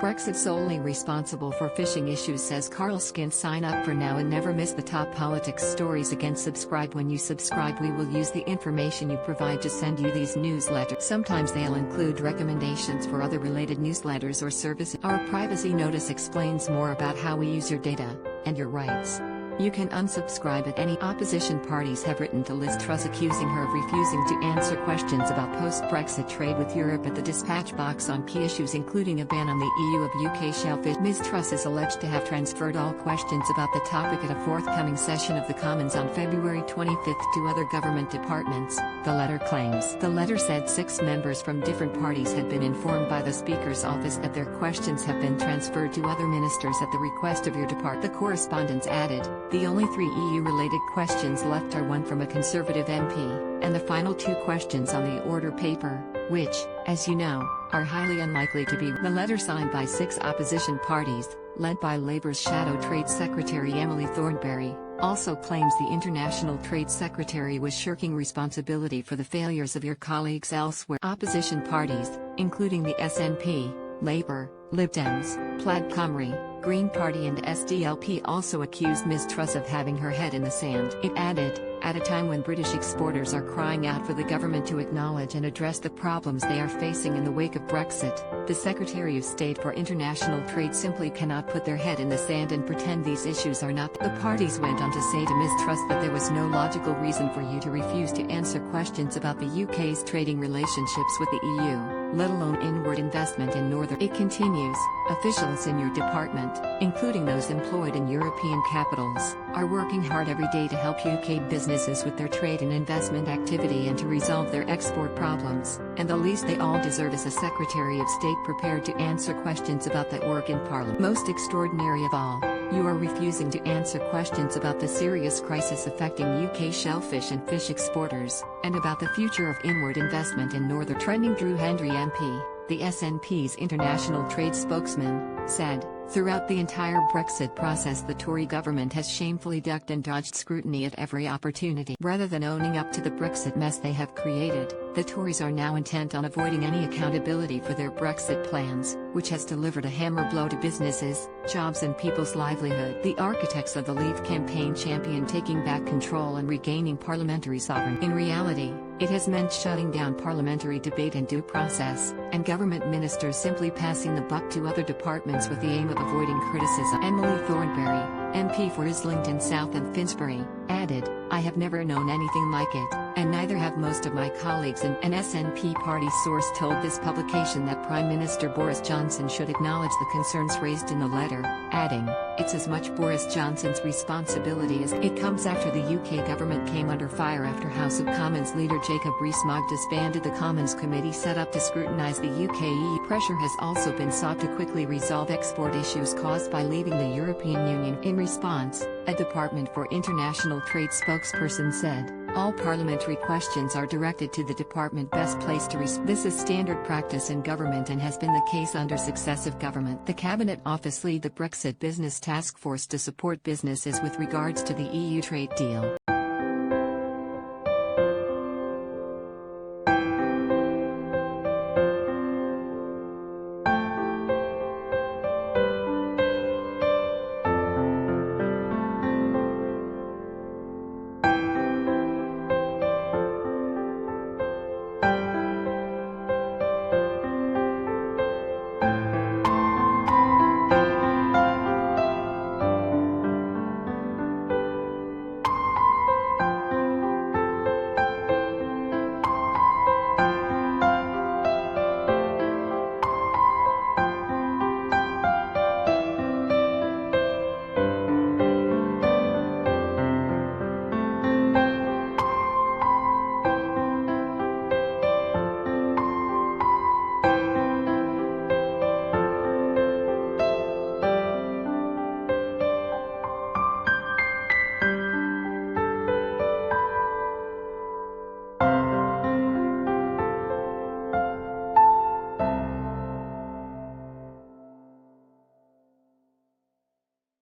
Brexit solely responsible for fishing issues, says Carl Skint. Sign up for now and never miss the top politics stories again. Subscribe. When you subscribe, we will use the information you provide to send you these newsletters. Sometimes they'll include recommendations for other related newsletters or services. Our privacy notice explains more about how we use your data and your rights. You can unsubscribe at any. Opposition parties have written to Liz Truss accusing her of refusing to answer questions about post-Brexit trade with Europe at the dispatch box on key issues including a ban on the EU of UK shellfish. Ms Truss is alleged to have transferred all questions about the topic at a forthcoming session of the Commons on February 25 to other government departments, the letter claims. The letter said 6 members from different parties had been informed by the Speaker's office that their questions have been transferred to other ministers at the request of your department. The correspondence added, the only 3 EU-related questions left are one from a Conservative MP, and the final 2 questions on the order paper, which, as you know, are highly unlikely to be. The letter, signed by 6 opposition parties, led by Labour's Shadow Trade Secretary Emily Thornberry, also claims the International Trade Secretary was shirking responsibility for the failures of your colleagues elsewhere. Opposition parties, including the SNP, Labour, Lib Dems, Plaid Cymru, Green Party and SDLP, also accused Ms Truss of having her head in the sand. It added, at a time when British exporters are crying out for the government to acknowledge and address the problems they are facing in the wake of Brexit, the Secretary of State for International Trade simply cannot put their head in the sand and pretend these issues are not. The parties went on to say to Ms Truss that there was no logical reason for you to refuse to answer questions about the UK's trading relationships with the EU, let alone inward investment in Northern. It continues, officials in your department, including those employed in European capitals, are working hard every day to help UK businesses with their trade and investment activity and to resolve their export problems, and the least they all deserve is a Secretary of State prepared to answer questions about that work in Parliament. Most extraordinary of all, you are refusing to answer questions about the serious crisis affecting UK shellfish and fish exporters, and about the future of inward investment in Northern. Trending. Drew Hendry MP, the SNP's international trade spokesman, said, throughout the entire Brexit process the Tory government has shamefully ducked and dodged scrutiny at every opportunity. Rather than owning up to the Brexit mess they have created, the Tories are now intent on avoiding any accountability for their Brexit plans, which has delivered a hammer blow to businesses, jobs and people's livelihood. The architects of the Leave campaign champion taking back control and regaining parliamentary sovereignty. In reality, it has meant shutting down parliamentary debate and due process, and government ministers simply passing the buck to other departments with the aim of avoiding criticism. Emily Thornberry, MP for Islington South and Finsbury, added, I have never known anything like it, and neither have most of my colleagues. An SNP party source told this publication that Prime Minister Boris Johnson should acknowledge the concerns raised in the letter, adding, it's as much Boris Johnson's responsibility as it comes after the UK government came under fire after House of Commons leader Jacob Rees-Mogg disbanded the Commons committee set up to scrutinise the UK. Pressure has also been sought to quickly resolve export issues caused by leaving the European Union. In response, a Department for International Trade spokesperson said, all parliamentary questions are directed to the department best placed to respond. This is standard practice in government and has been the case under successive government. The Cabinet Office lead the Brexit Business Task Force to support businesses with regards to the EU trade deal.